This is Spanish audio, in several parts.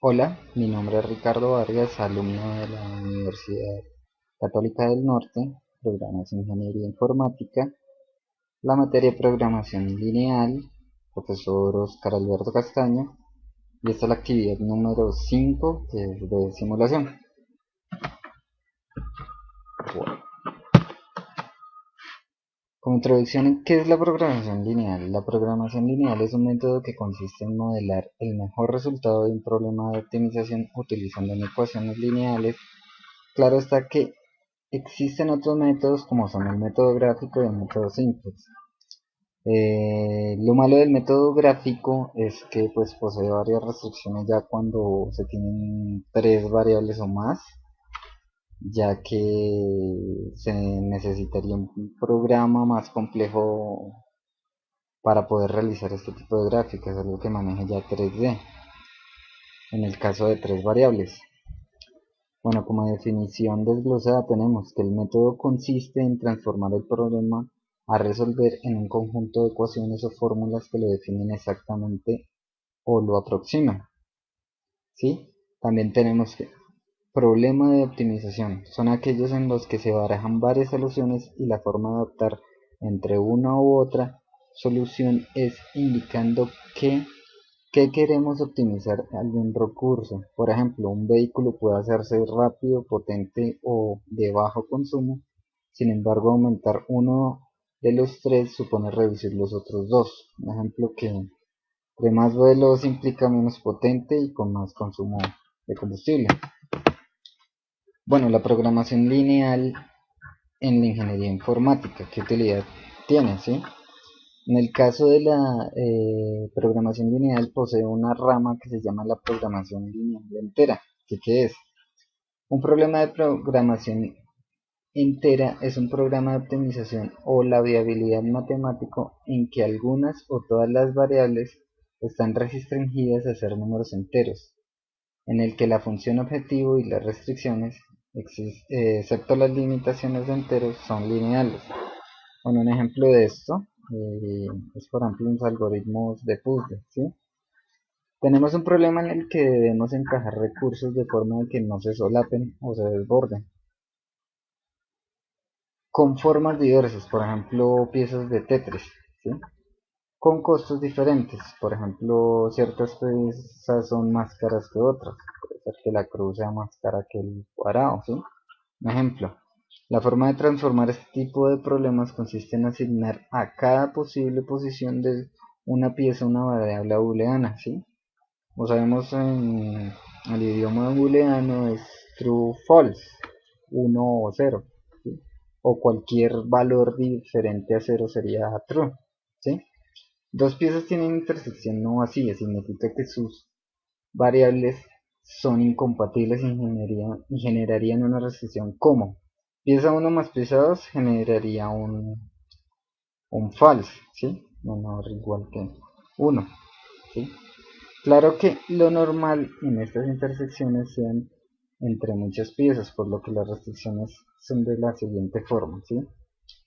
Hola, mi nombre es Ricardo Vargas, alumno de la Universidad Católica del Norte, programas de Ingeniería Informática, la materia de Programación Lineal, profesor Oscar Alberto Castaño, y esta es la actividad número 5, que es de simulación. Bueno, como introducción, ¿qué es la programación lineal? La programación lineal es un método que consiste en modelar el mejor resultado de un problema de optimización utilizando ecuaciones lineales. Claro está que existen otros métodos como son el método gráfico y el método simplex. Lo malo del método gráfico es que pues posee varias restricciones ya cuando se tienen tres variables o más, ya que se necesitaría un programa más complejo para poder realizar este tipo de gráficas, algo que maneja ya 3D en el caso de tres variables. Bueno, como definición desglosada tenemos que el método consiste en transformar el problema a resolver en un conjunto de ecuaciones o fórmulas que lo definen exactamente o lo aproximan. ¿Sí? También tenemos que problema de optimización. Son aquellos en los que se barajan varias soluciones y la forma de optar entre una u otra solución es indicando que queremos optimizar algún recurso. Por ejemplo, un vehículo puede hacerse rápido, potente o de bajo consumo. Sin embargo, aumentar uno de los tres supone reducir los otros dos. Un ejemplo que de más veloz implica menos potente y con más consumo de combustible. Bueno, la programación lineal en la ingeniería informática, ¿qué utilidad tiene? ¿Sí? En el caso de la programación lineal posee una rama que se llama la programación lineal entera. ¿Qué es? Un problema de programación entera es un programa de optimización o la viabilidad matemático en que algunas o todas las variables están restringidas a ser números enteros, en el que la función objetivo y las restricciones, excepto las limitaciones de enteros, son lineales. Bueno, un ejemplo de esto es por ejemplo los algoritmos de puzzle, ¿sí? Tenemos un problema en el que debemos encajar recursos de forma de que no se solapen o se desborden, con formas diversas, por ejemplo piezas de Tetris, ¿sí? Con costos diferentes, por ejemplo ciertas piezas son más caras que otras, puede ser que la cruz sea más cara que el cuadrado, ¿sí? Un ejemplo, la forma de transformar este tipo de problemas consiste en asignar a cada posible posición de una pieza una variable booleana, ¿sí? Como sabemos en el idioma booleano es true false, 1 o 0, ¿sí? O cualquier valor diferente a 0 sería true, ¿sí? Dos piezas tienen intersección no vacía, significa que sus variables son incompatibles y generarían una restricción como pieza 1 más pieza 2 generaría un false, ¿sí? Menor o igual que 1, ¿sí? Claro que lo normal en estas intersecciones sean entre muchas piezas, por lo que las restricciones son de la siguiente forma, ¿sí?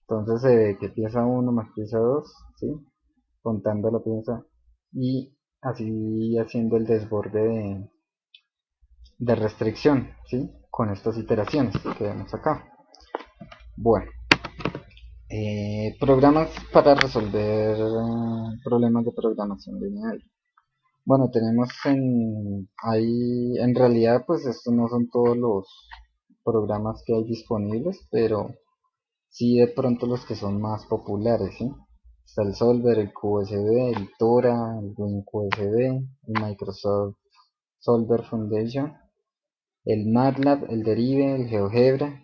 Entonces se ve que pieza 1 más pieza 2, ¿sí? Contando la pieza y así haciendo el desborde de restricción, ¿sí? Con estas iteraciones que vemos acá. Bueno, programas para resolver problemas de programación lineal. Bueno, tenemos ahí, en realidad pues estos no son todos los programas que hay disponibles, pero sí de pronto los que son más populares, ¿sí? Está el Solver, el QSB, el Tora, el WinQSB, el Microsoft Solver Foundation, el MATLAB, el Derive, el GeoGebra,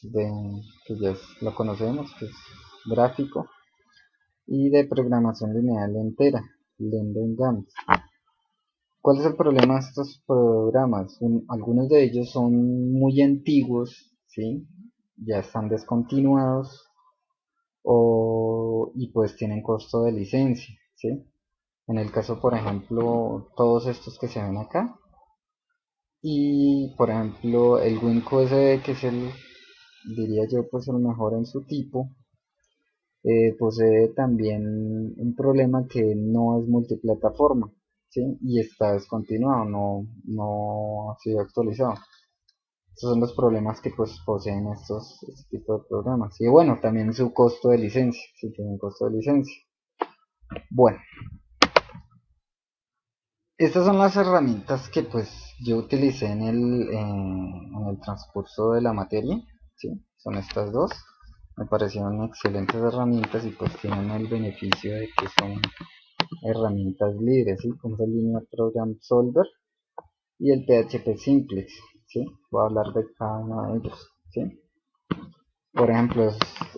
que ya lo conocemos, que es gráfico, y de programación lineal entera, LenDan. ¿Cuál es el problema de estos programas? Algunos de ellos son muy antiguos, ¿sí? Ya están descontinuados y pues tienen costo de licencia, ¿sí? En el caso, por ejemplo, todos estos que se ven acá, y por ejemplo el WinQSD, que es diría yo, pues el mejor en su tipo, posee también un problema que no es multiplataforma, ¿sí? Y está descontinuado, no ha sido actualizado. Estos son los problemas que pues poseen este tipo de programas. Y bueno, también su costo de licencia, si tienen costo de licencia. Bueno, estas son las herramientas que pues yo utilicé en el transcurso de la materia, ¿sí? Son estas dos. Me parecieron excelentes herramientas y pues tienen el beneficio de que son herramientas libres, ¿sí? Como es el Linear Program Solver y el PHP Simplex, ¿sí? Voy a hablar de cada uno de ellos, ¿sí? Por ejemplo,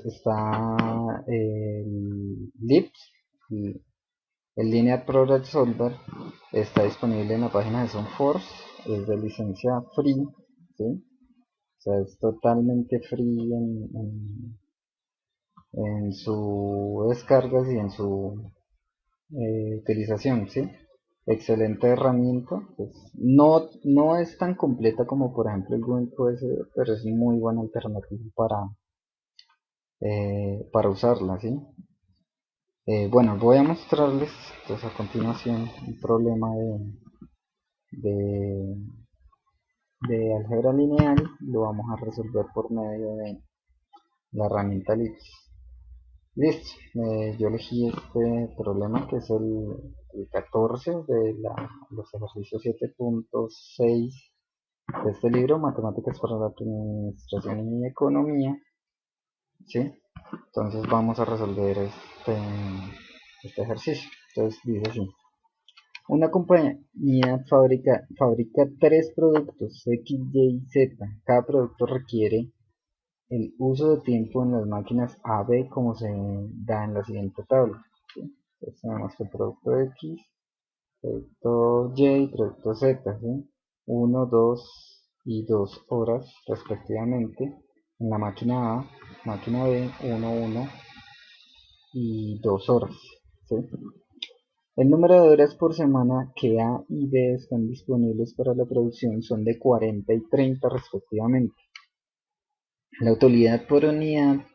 está el LIPS, el Linear Project Solver, está disponible en la página de SunForce, es de licencia free, ¿sí? O sea, es totalmente free en su descargas y en su utilización, ¿sí? Excelente herramienta, pues no es tan completa como por ejemplo el Google puede ser, pero es muy buena alternativa para usarla, ¿sí? Bueno, voy a mostrarles pues, a continuación un problema de, de álgebra lineal. Lo vamos a resolver por medio de la herramienta LIPS. Listo, yo elegí este problema que es el 14 de los ejercicios 7.6 de este libro, Matemáticas para la Administración y Economía, ¿sí? Entonces vamos a resolver este ejercicio. Entonces dice así. Una compañía fabrica tres productos X, Y y Z. Cada producto requiere el uso de tiempo en las máquinas A, B como se da en la siguiente tabla, ¿sí? Entonces tenemos que el producto X, producto Y y producto Z, ¿sí? 1, 2 y 2 horas respectivamente en la máquina A, máquina B, 1, 1 y 2 horas, ¿sí? El número de horas por semana que A y B están disponibles para la producción son de 40 y 30 respectivamente. La utilidad por unidad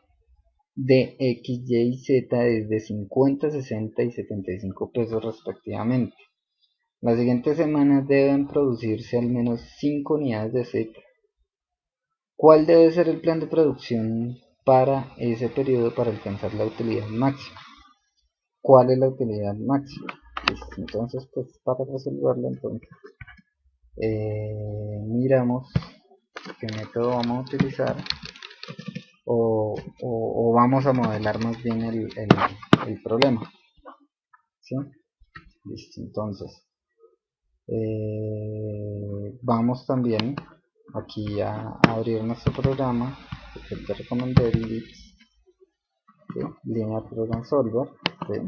de X, Y y Z es de 50, 60 y 75 pesos respectivamente. Las siguientes semanas deben producirse al menos 5 unidades de Z. ¿Cuál debe ser el plan de producción para ese periodo para alcanzar la utilidad máxima? ¿Cuál es la utilidad máxima? Entonces, pues para resolverlo, entonces miramos qué método vamos a utilizar o vamos a modelar más bien el problema, ¿sí? Listo, entonces vamos también aquí a abrir nuestro programa que te recomendé, el LIPS, ¿sí? Linear Program Solver, ¿sí?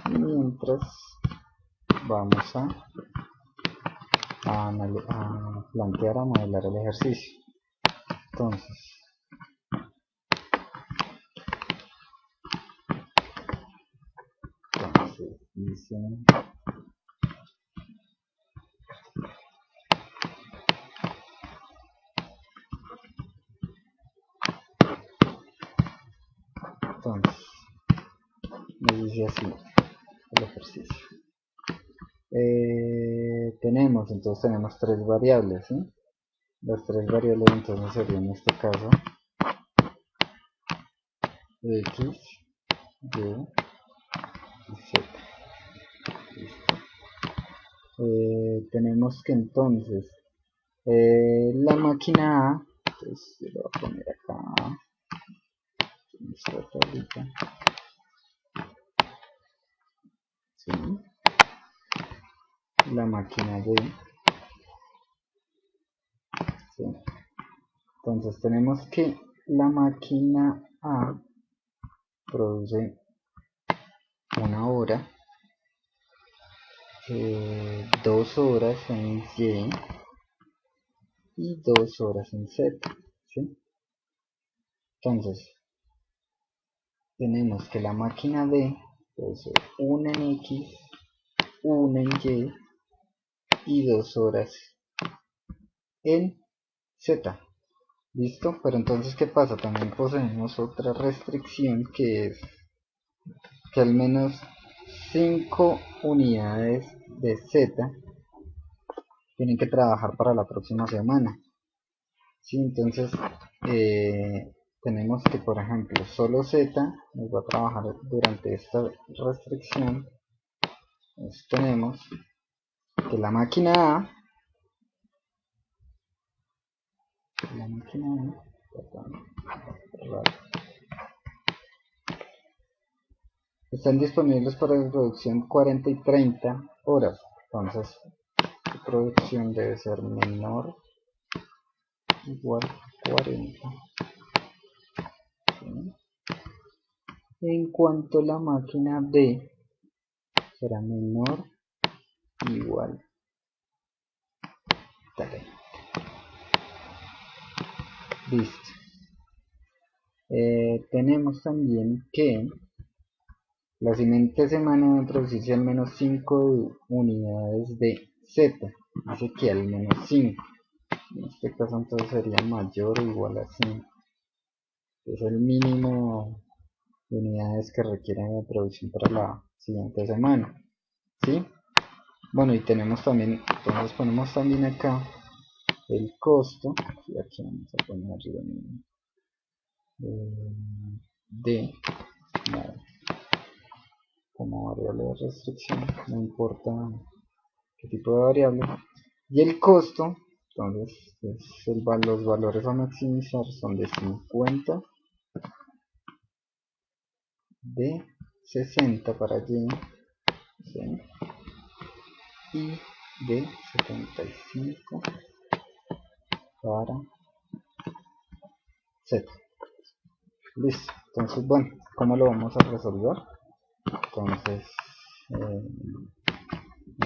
Y mientras vamos a plantear, a modelar el ejercicio. Entonces dice entonces me dice así el ejercicio. Tenemos tres variables, ¿sí? Las tres variables entonces serían en este caso X, Y y Z. Tenemos que entonces la máquina A, entonces yo lo voy a poner acá en esta tablita, ¿sí? La máquina B, ¿sí? Entonces tenemos que la máquina A produce una hora, 2 horas en Y y 2 horas en Z, ¿sí? Entonces tenemos que la máquina B produce una en X, una en Y 2 horas en Z. ¿Listo? Pero entonces, ¿qué pasa? También poseemos otra restricción que es que al menos 5 unidades de z tienen que trabajar para la próxima semana. ¿Sí? Entonces tenemos que, por ejemplo, solo z nos va a trabajar durante esta restricción. Entonces tenemos que la máquina A, están disponibles para producción 40 y 30 horas. Entonces su producción debe ser menor o igual a 40. ¿Sí? En cuanto a la máquina B, será menor o igual a 30. Listo. Tenemos también que la siguiente semana deben producirse al menos 5 unidades de Z. Dice que al menos 5. En este caso entonces sería mayor o igual a 5. Es el mínimo de unidades que requieren de producción para la siguiente semana. ¿Sí? Bueno, y tenemos también, entonces ponemos también acá el costo. Y aquí vamos a ponerle de como variable de restricción, no importa qué tipo de variable. Y el costo, entonces los valores a maximizar son de 50, de 60 para Y, ¿sí? Y de 75 para Z. Listo. Entonces, bueno, ¿cómo lo vamos a resolver? Entonces,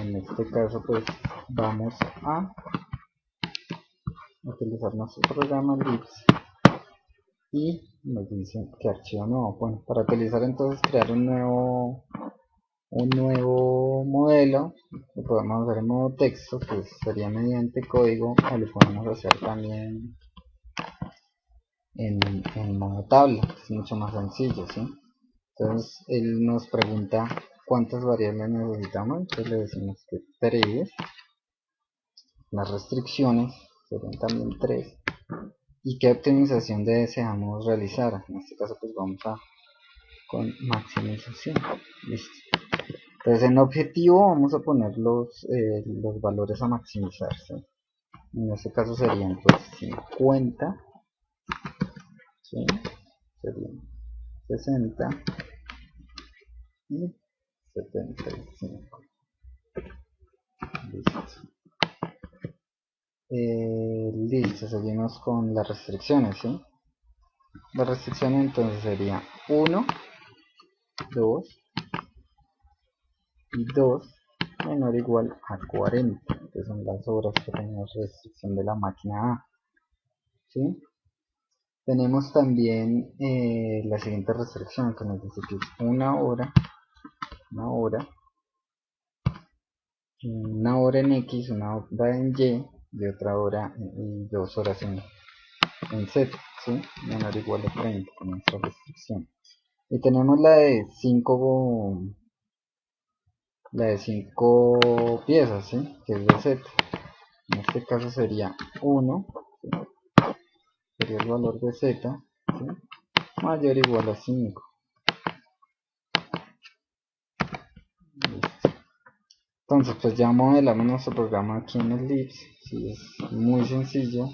en este caso, pues vamos a utilizar nuestro programa libs y nos dicen que archivo nuevo. Bueno, para utilizar entonces crear un nuevo modelo, lo podemos hacer en modo texto, que sería mediante código, o lo podemos hacer también en modo tabla, que es mucho más sencillo, ¿sí? Entonces él nos pregunta cuántas variables necesitamos, entonces le decimos que 3, las restricciones serían también 3, y qué optimización deseamos realizar. En este caso pues vamos a con maximización. Listo. Entonces en objetivo vamos a poner los valores a maximizar, ¿sí? En este caso serían pues 50, ¿sí? Serían 60 y 75. Listo. Listo, seguimos con las restricciones, ¿sí? La restricción entonces sería 1, 2 y 2 menor o igual a 40, que son las horas que tenemos restricción de la máquina A, ¿sí? Tenemos también la siguiente restricción que nos dice que es una hora en X, una hora en Y otra hora y 2 horas en Z, ¿sí? Menor o igual a 30 con nuestra restricción. Y tenemos la de 5 piezas, ¿sí? Que es de Z. En este caso sería 1, ¿sí? Sería el valor de Z, ¿sí? Mayor o igual a 5. Listo. Entonces pues ya modelamos nuestro programa aquí en el libs, ¿sí? Es muy sencillo,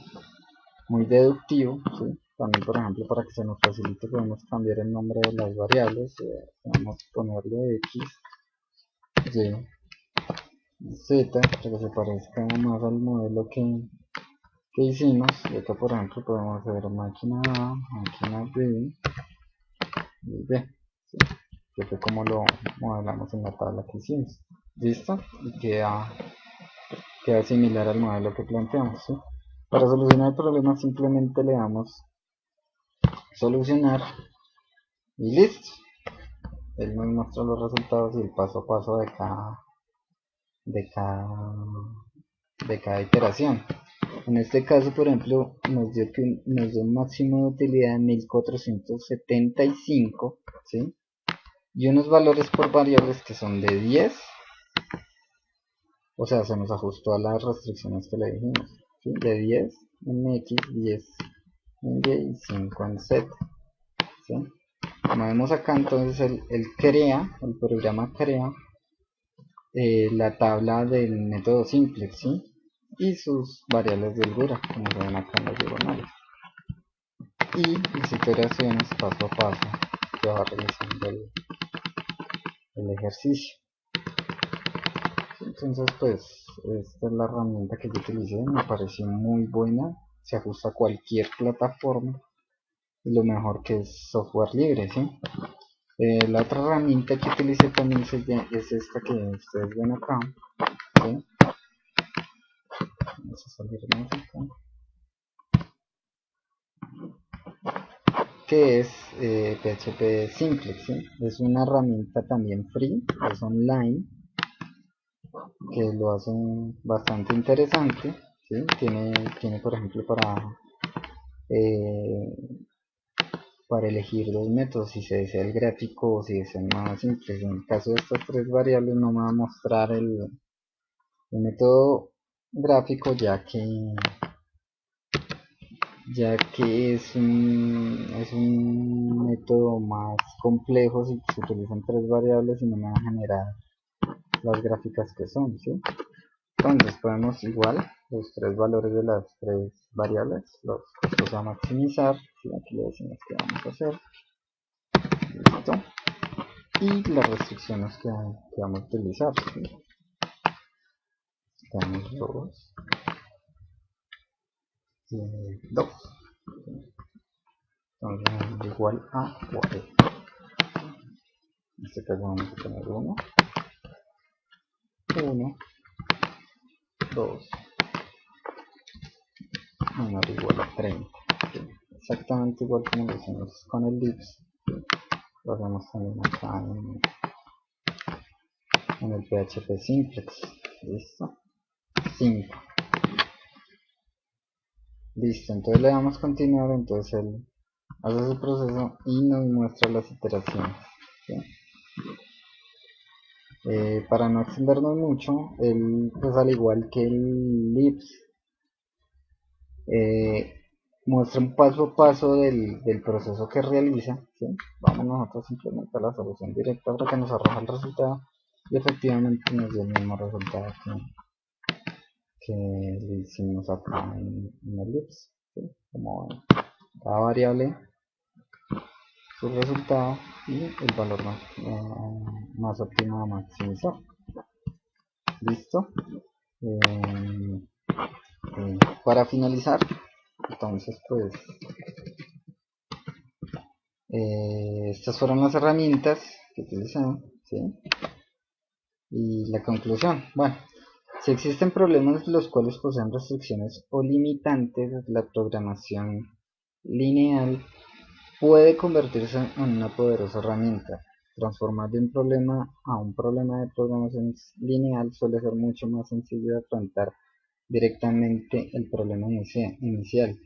muy deductivo, ¿sí? También por ejemplo para que se nos facilite podemos cambiar el nombre de las variables, vamos a ponerle X, Y, Z, para que se parezca más al modelo que hicimos. Y acá por ejemplo podemos ver máquina A, máquina B y B, ¿sí? Que fue como lo modelamos en la tabla que hicimos. Listo, y queda similar al modelo que planteamos, ¿sí? Para solucionar el problema simplemente le damos solucionar y listo. Él nos muestra los resultados y el paso a paso de cada iteración. En este caso, por ejemplo, nos dio un máximo de utilidad de 1475, ¿sí? Y unos valores por variables que son de 10, o sea, se nos ajustó a las restricciones que le dijimos, ¿sí? De 10 en X, 10 en Y y 5 en Z, ¿sí? Como vemos acá, entonces el programa crea la tabla del método simplex, ¿sí? Y sus variables de holgura, como se ven acá en las diagonales. Y las iteraciones paso a paso que va realizando el ejercicio. Entonces, pues, esta es la herramienta que yo utilicé, me pareció muy buena, se ajusta a cualquier plataforma y lo mejor que es software libre, ¿sí? La otra herramienta que utilicé también es esta que ustedes ven acá, ¿sí? Vamos a salir más acá. Que es PHP Simplex, ¿sí? Es una herramienta también free, es online, que lo hace bastante interesante, ¿sí? Tiene por ejemplo eh, para elegir dos métodos, si se desea el gráfico o si desea más simple. En el caso de estas tres variables no me va a mostrar el método gráfico, ya que es un método más complejo si se utilizan tres variables y no me va a generar las gráficas que son, ¿sí? Entonces podemos igual los tres valores de las tres variables los costos a maximizar, ¿sí? Aquí le decimos que vamos a hacer, listo, y las restricciones que vamos a utilizar, ¿sí? Tenemos 2 y 2, entonces igual a 40. En este caso vamos a tener 1, 1, 2, menor o igual a 30. ¿Sí? Exactamente igual como lo hicimos con el lips, lo hacemos también acá en el PHP Simplex. Listo. 5. Listo, entonces le damos continuar, entonces él hace su proceso y nos muestra las iteraciones, ¿sí? Para no extendernos mucho, él, pues al igual que el lips, eh, muestra un paso a paso del proceso que realiza, ¿sí? Vamos nosotros simplemente a la solución directa para que nos arroja el resultado y efectivamente nos dio el mismo resultado que le hicimos acá en el lips, ¿sí? Como cada variable su resultado y el valor más óptimo a maximizar. Listo. Eh, para finalizar, entonces pues estas fueron las herramientas que utilicé, ¿sí? Y la conclusión, bueno, si existen problemas los cuales poseen restricciones o limitantes, la programación lineal puede convertirse en una poderosa herramienta. Transformar de un problema a un problema de programación lineal suele ser mucho más sencillo de afrontar directamente el problema inicial.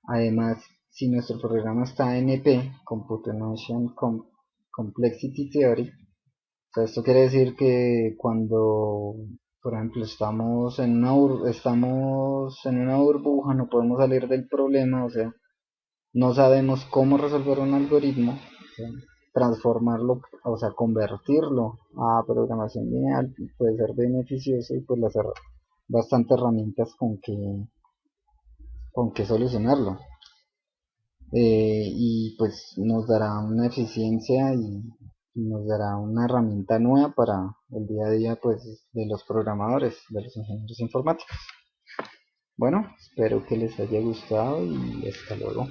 Además, si nuestro programa está en NP, Computation Complexity Theory, o sea, esto quiere decir que cuando, por ejemplo, estamos en una burbuja, no podemos salir del problema, o sea, no sabemos cómo resolver un algoritmo, ¿sí? Transformarlo, o sea, convertirlo a programación lineal puede ser beneficioso y pues hacer bastantes herramientas con que solucionarlo. Y pues nos dará una eficiencia y nos dará una herramienta nueva para el día a día pues de los programadores, de los ingenieros informáticos. Bueno, espero que les haya gustado y hasta luego.